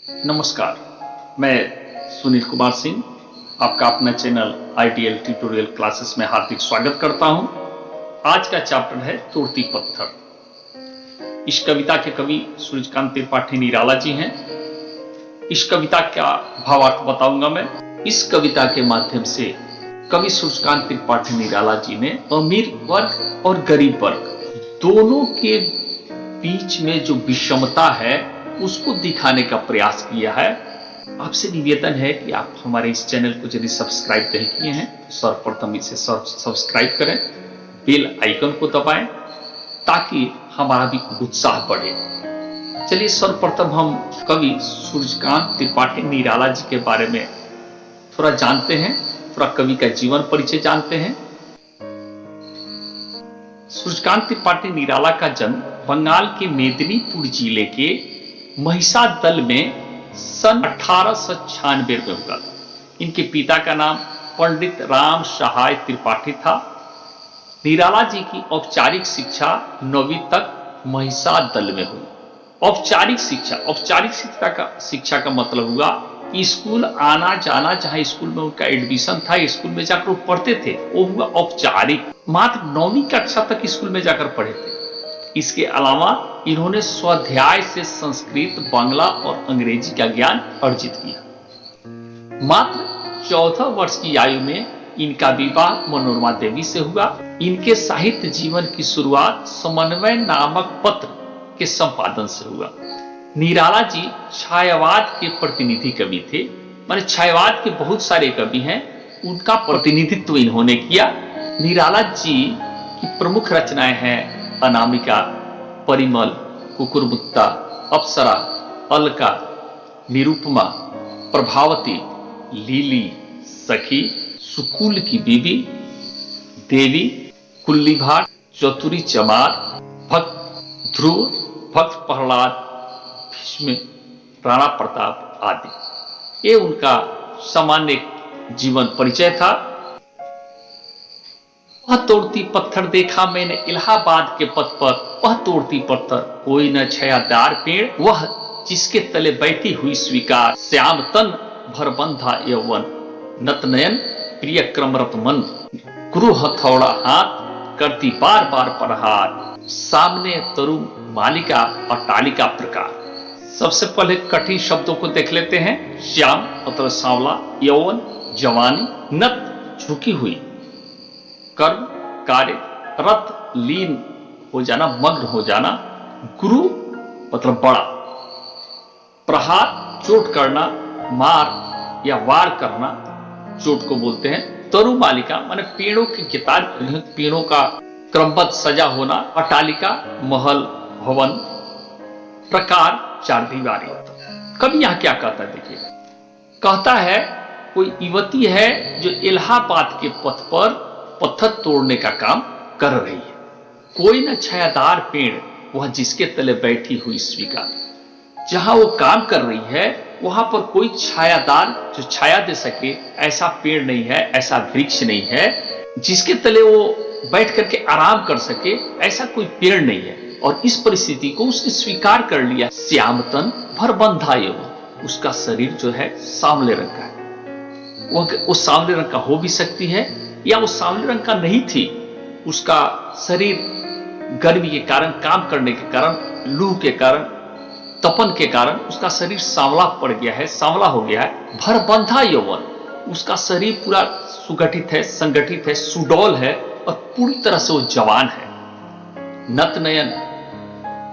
नमस्कार, मैं सुनील कुमार सिंह आपका अपना चैनल ITL ट्यूटोरियल क्लासेस में हार्दिक स्वागत करता हूं। आज का चैप्टर है तोड़ती पत्थर। इस कविता के कवि सूर्यकांत त्रिपाठी निराला जी हैं। इस कविता का भावार्थ बताऊंगा मैं। इस कविता के माध्यम से कवि सूर्यकांत त्रिपाठी निराला जी ने अमीर वर्ग और गरीब वर्ग दोनों के बीच में जो विषमता है उसको दिखाने का प्रयास किया है। आपसे निवेदन है कि आप हमारे इस चैनल को यदि सब्सक्राइब नहीं किए हैं तो सर्वप्रथम इसे सब्सक्राइब करें, बेल आइकन को दबाएं ताकि हमारा भी उत्साह बढ़े। चलिए सर्वप्रथम हम कवि सूर्यकांत त्रिपाठी निराला जी के बारे में थोड़ा जानते हैं, थोड़ा कवि का जीवन परिचय जानते हैं। सूर्यकांत त्रिपाठी निराला का जन्म बंगाल के मेदिनीपुर जिले के महिषादल में सन 1896 में हुआ था। इनके पिता का नाम पंडित राम सहाय त्रिपाठी था। निराला जी की औपचारिक शिक्षा 9वीं तक महिषादल में हुई। औपचारिक शिक्षा का मतलब हुआ कि स्कूल आना जाना, जहां स्कूल में उनका एडमिशन था, स्कूल में जाकर वो पढ़ते थे, वो हुआ औपचारिक। मात्र 9वीं कक्षा तक स्कूल में जाकर पढ़े थे। इसके अलावा इन्होंने स्वाध्याय से संस्कृत, बांग्ला और अंग्रेजी का ज्ञान अर्जित किया। मात्र 14 वर्ष की आयु में इनका विवाह मनोरमा देवी से हुआ। इनके साहित्य जीवन की शुरुआत समन्वय नामक पत्र के संपादन से हुआ। निराला जी छायावाद के प्रतिनिधि कवि थे। माने छायावाद के बहुत सारे कवि हैं, उनका प्रतिनिधित्व इन्होंने किया। निराला जी की प्रमुख रचनाएं हैं अनामिका, परिमल, कुकुरमुत्ता, अप्सरा, अलका, निरुपमा, प्रभावती, लीली, सखी, सुकुल की बीबी, देवी, कुल्लीभाट, चतुरी चमार, भक्त ध्रुव, भक्त प्रहलाद, भीष्म, राणा प्रताप आदि। ये उनका सामान्य जीवन परिचय था। वह तोड़ती पत्थर देखा मैंने इलाहाबाद के पथ पर, वह तोड़ती पत्थर कोई न छायादार पेड़, वह जिसके तले बैठी हुई स्वीकार, श्याम तन भर बंधा यौवन, नत नयन प्रिय क्रमरत मन, गुरु हथौड़ा हाथ करती बार बार प्रहार, सामने तरु मालिका अट्टालिका प्रकार। सबसे पहले कठिन शब्दों को देख लेते हैं। श्याम मतलब सांवला, यौवन जवानी, नत झुकी हुई, कर्म कार्य, रत लीन हो जाना, मग्न हो जाना, गुरु मतलब बड़ा, प्रहार चोट करना, मार या वार करना चोट को बोलते हैं। तरु मालिका माने पेड़ों की किताब, पेड़ों का क्रमबद्ध सजा होना, अट्टालिका महल भवन, प्रकार चार दीवारी। कभी यहां क्या कहता है देखिए, कहता है कोई युवती है जो इलाहाबाद के पथ पर पत्थर तोड़ने का काम कर रही है। कोई न छायादार पेड़, वह जिसके तले बैठी हुई स्वीकार। जहां वो काम कर रही है वहां पर कोई छायादार जो छाया दे सके ऐसा पेड़ नहीं है, ऐसा वृक्ष नहीं है, जिसके तले वो बैठ करके आराम कर सके ऐसा कोई पेड़ नहीं है। और इस परिस्थिति को उसने स्वीकार कर लिया। श्यामतन भर बंधा यौवन, उसका शरीर जो है सांवले रंग का है। वो सांवले रंग का हो भी सकती है या वो सांवले रंग का नहीं थी। उसका शरीर गर्मी के कारण, काम करने के कारण, लू के कारण, तपन के कारण उसका शरीर सांवला पड़ गया है, सांवला हो गया है। भर बंधा यौवन, उसका शरीर पूरा सुगठित है, संगठित है, सुडौल है और पूरी तरह से वो जवान है। नत नयन,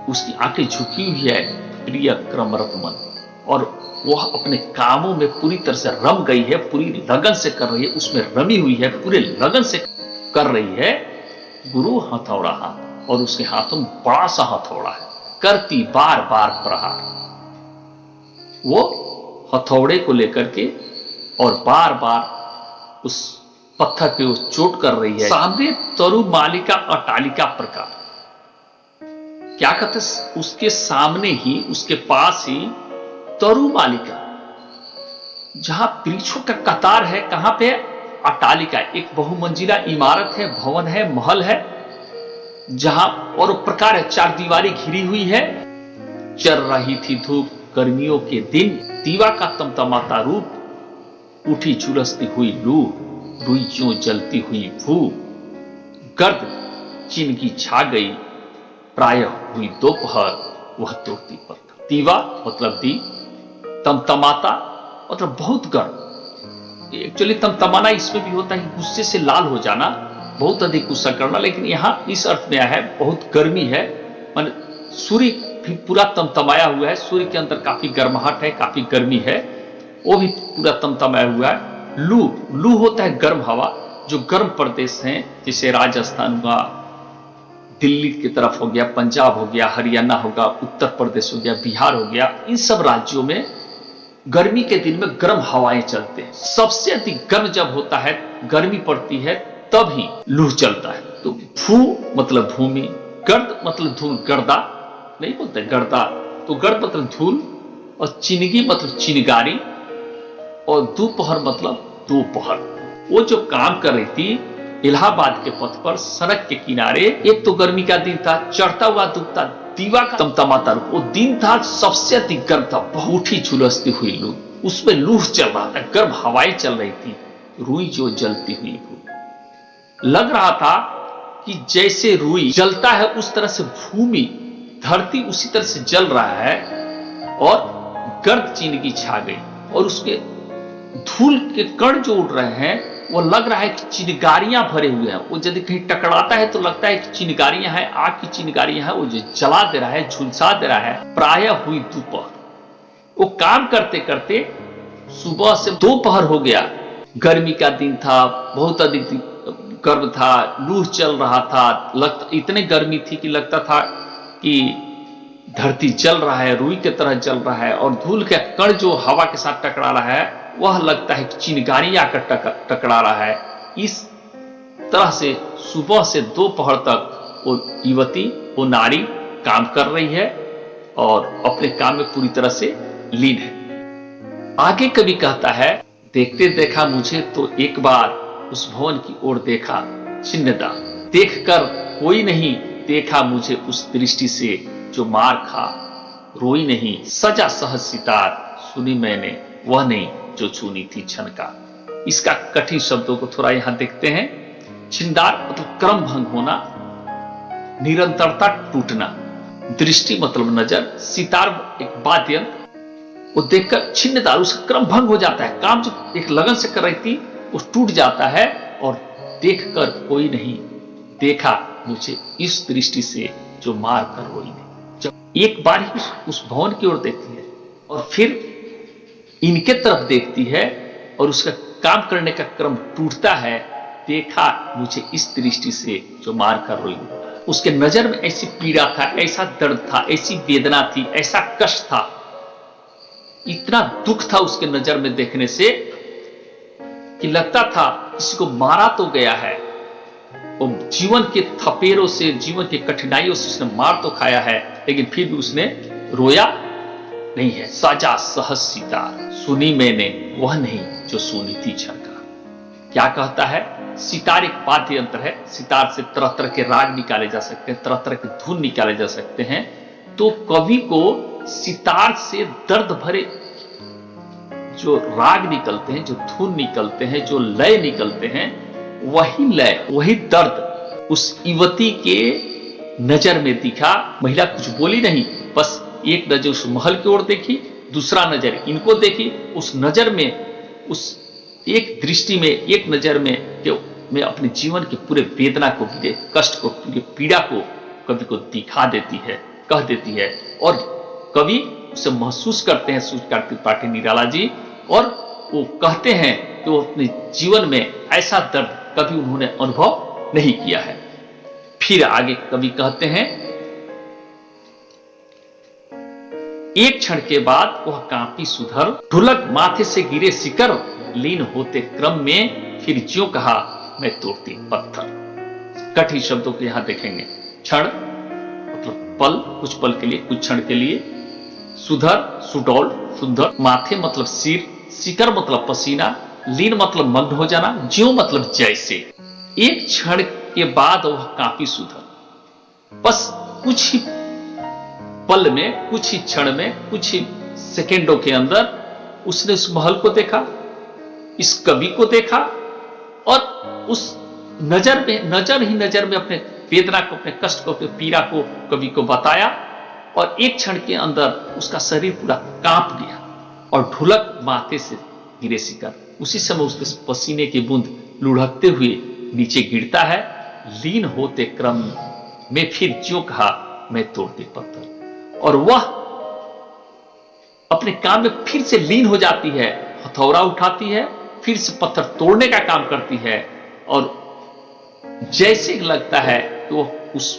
उसकी आंखें झुकी हुई है, प्रिय क्रमरत मन, और वह अपने कामों में पूरी तरह से रम गई है, पूरी लगन से कर रही है, उसमें रमी हुई है, पूरे लगन से कर रही है। गुरु हथौड़ा हाथ, और उसके हाथों में बड़ा सा हथौड़ा है, करती बार बार प्रहार। वो हथौड़े को लेकर के और बार बार उस पत्थर पे वो चोट कर रही है। सामने तरु मालिका अट्टालिका प्रकार, क्या कहते, उसके सामने ही, उसके पास ही तरु मालिका, जहां वृक्षों का कतार है। कहां पे? अट्टालिका, एक बहुमंजिला इमारत है, भवन है, महल है, जहां और प्रकार है, चार दीवारी घिरी हुई है। चल रही थी धूप, गर्मियों के दिन दीवा का तमतमाता रूप, उठी झुलसती हुई लू, रुइयों जलती हुई भू, गर्द चिनकी छा गई, प्रायः हुई दोपहर वह तोड़ती पत्थर। दीवा मतलब दी, तमतमाता मतलब बहुत गर्म। एक्चुअली तमतमाना इसमें भी होता है गुस्से से लाल हो जाना, बहुत अधिक गुस्सा करना, लेकिन यहां इस अर्थ में आया है बहुत गर्मी है, मान सूर्य भी पूरा तमतमाया हुआ है, सूर्य के अंदर काफी गर्माहट है, काफी गर्मी है, वो भी पूरा तमतमाया हुआ है। लू, लू होता है गर्म हवा, जो गर्म प्रदेश हैं जैसे राजस्थान हुआ, दिल्ली की तरफ हो गया, पंजाब हो गया, हरियाणा होगा, उत्तर प्रदेश हो गया, बिहार हो गया, इन सब राज्यों में गर्मी के दिन में गर्म हवाएं चलते हैं। सबसे अधिक गर्म जब होता है, गर्मी पड़ती है, तब ही लू चलता है। तो भू मतलब भूमि, गर्द मतलब धूल, गर्दा नहीं बोलते गर्दा, तो गर्द मतलब धूल, और चिनगी मतलब चिनगारी, और दोपहर मतलब दोपहर। वो जो काम कर रही थी इलाहाबाद के पथ पर सड़क के किनारे, एक तो गर्मी का दिन था, चढ़ता हुआ धूप था, दीवा का तमतमाता रूप, वो दिन था सबसे अधिक गर्म था, बहुत ही झुलसती हुई लू, उसमें लूह चल रहा था, गर्म हवाएं चल रही थी, रुई जो जलती हुई भू। लग रहा था कि जैसे रुई जलता है उस तरह से भूमि, धरती उसी तरह से जल रहा है, और गर्द चिनगी छा गई, और उसके धूल के कण जो उड़ रहे हैं वो लग रहा है कि चिनगारियां भरे हुए हैं। वो यदि कहीं टकराता है तो लगता है कि चिनगारियां हैं, आग की चिनगारियां हैं, वो जो जला दे रहा है, झुलसा दे रहा है। प्रायः हुई दोपहर, वो काम करते करते सुबह से दोपहर हो गया। गर्मी का दिन था, बहुत अधिक गर्म था, लू चल रहा था, इतने गर्मी थी कि लगता था कि धरती जल रहा है, रुई की तरह जल रहा है, और धूल के कण जो हवा के साथ टकरा रहा है वह लगता है कि चिनगारी आकर टकरा रहा है। इस तरह से सुबह से दोपहर तक वो युवती, वो नारी काम कर रही है और अपने काम में पूरी तरह से लीन है। आगे कवि कहता है, देखते देखा मुझे तो एक बार उस भवन की ओर देखा, छिन्नदा देखकर कोई नहीं देखा मुझे उस दृष्टि से जो मार खा, रोई नहीं सजा सहज सितार, सुनी मैंने वह नहीं जो चुनी थी क्षण का। इसका कठिन शब्दों को थोड़ा यहां देखते हैं। छिंदार मतलब क्रम भंग होना, निरंतरता टूटना, दृष्टि मतलब नजर, सितार एक वाद्य यंत्र, वो देखकर छिन्नदार, उसका क्रम भंग हो जाता है, काम जो एक लगन से कर रही थी वो टूट जाता है, और देखकर कोई नहीं देखा मुझे इस दृष्टि से जो मार कर रोई नहीं। जब एक बार ही उस भवन की ओर देखती है और फिर इनके तरफ देखती है और उसका काम करने का क्रम टूटता है, देखा मुझे इस दृष्टि से जो मार कर रोई। उसके नजर में ऐसी पीड़ा था, ऐसा दर्द था, ऐसी वेदना थी, ऐसा कष्ट था, इतना दुख था उसके नजर में देखने से कि लगता था किसी को मारा तो गया है, वो जीवन के थपेरों से, जीवन की कठिनाइयों से उसने मार तो खाया है, लेकिन फिर भी उसने रोया नहीं है। सजा सहज सितार, सुनी मैंने वह नहीं जो सुनी थी क्षण का। क्या कहता है? सितार एक वाद्य यंत्र है, सितार से तरह तरह के राग निकाले जा सकते हैं, तरह तरह के धुन निकाले जा सकते हैं। तो कवि को सितार से दर्द भरे जो राग निकलते हैं, जो धुन निकलते हैं, जो लय निकलते हैं, वही लय, वही दर्द उस युवती के नजर में दिखा। महिला कुछ बोली नहीं, बस एक नजर उस महल की ओर देखी, दूसरा नजर इनको देखी, उस नजर में, उस एक दृष्टि में, एक नजर में मैं अपने जीवन के पूरे वेदना को, कष्ट को, पूरी पीड़ा को कवि को दिखा देती है, कह देती है। और कवि उसे महसूस करते हैं सूर्यकांत त्रिपाठी निराला जी, और वो कहते हैं कि वो अपने जीवन में ऐसा दर्द कभी उन्होंने अनुभव नहीं किया है। फिर आगे कवि कहते हैं, एक क्षण के बाद वह कांपी सुधर, ढुलक माथे से गिरे शिकर, लीन होते क्रम में फिर ज्यों कहा मैं तोड़ती पत्थर। कठिन शब्दों को यहां देखेंगे। क्षण मतलब पल, कुछ पल के लिए, कुछ क्षण के लिए। सुधर, सुडौल, सुंदर। माथे मतलब सिर, शिकर मतलब पसीना, लीन मतलब मग्न हो जाना, ज्यों मतलब जैसे। एक क्षण के बाद वह कांपी सुधर, बस कुछ ही पल में, कुछ ही क्षण में, कुछ ही सेकेंडों के अंदर उसने उस महल को देखा, इस कवि को देखा और उस नजर में अपने वेदना को, अपने कष्ट को, अपने पीड़ा को कवि को बताया और एक क्षण के अंदर उसका शरीर पूरा कांप गया और ढुलक माथे से गिरे शिकर। उसी समय उसके पसीने की बूंद लुढ़कते हुए नीचे गिरता है। लीन होते क्रम में फिर ज्यों कहा मैं तोड़ते पत्थर, और वह अपने काम में फिर से लीन हो जाती है, हथौड़ा उठाती है, फिर से पत्थर तोड़ने का काम करती है और जैसे लगता है कि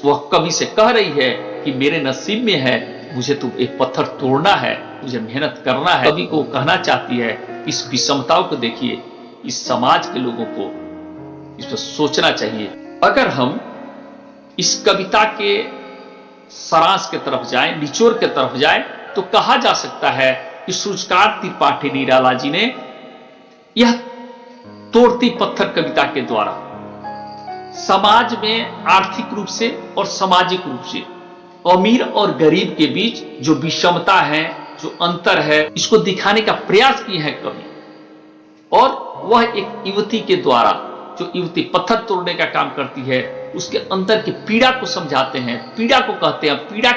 वह कवि से कह रही है कि मेरे नसीब में है, मुझे तो एक पत्थर तोड़ना है, मुझे मेहनत करना है। कवि को कहना चाहती है इस विषमताओं को देखिए, इस समाज के लोगों को इस पर सोचना चाहिए। अगर हम इस कविता के सारांश के तरफ जाएं, निचोड़ के तरफ जाएं, तो कहा जा सकता है कि सूरजकार त्रिपाठी निराला जी ने यह तोड़ती पत्थर कविता के द्वारा समाज में आर्थिक रूप से और सामाजिक रूप से अमीर और गरीब के बीच जो विषमता है, जो अंतर है, इसको दिखाने का प्रयास किए हैं कवि। और वह एक युवती के द्वारा, जो युवती पत्थर तोड़ने का काम करती है, उसके अंदर की पीड़ा को समझाते हैं, पीड़ा को कहते हैं। पीड़ा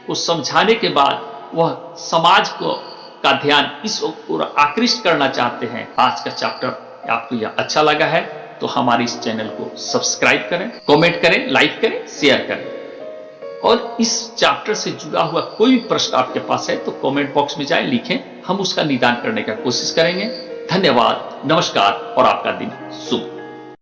को समझाने के बाद वह समाज का ध्यान इस ओर आकृष्ट करना चाहते हैं। आज का चैप्टर आपको यह अच्छा लगा है तो हमारे इस चैनल को सब्सक्राइब करें, कमेंट करें, लाइक करें, शेयर करें। और इस चैप्टर से जुड़ा हुआ कोई भी प्रश्न आपके पास है तो कमेंट बॉक्स में जाएं, लिखें, हम उसका निदान करने का कोशिश करेंगे। धन्यवाद, नमस्कार और आपका दिन शुभ।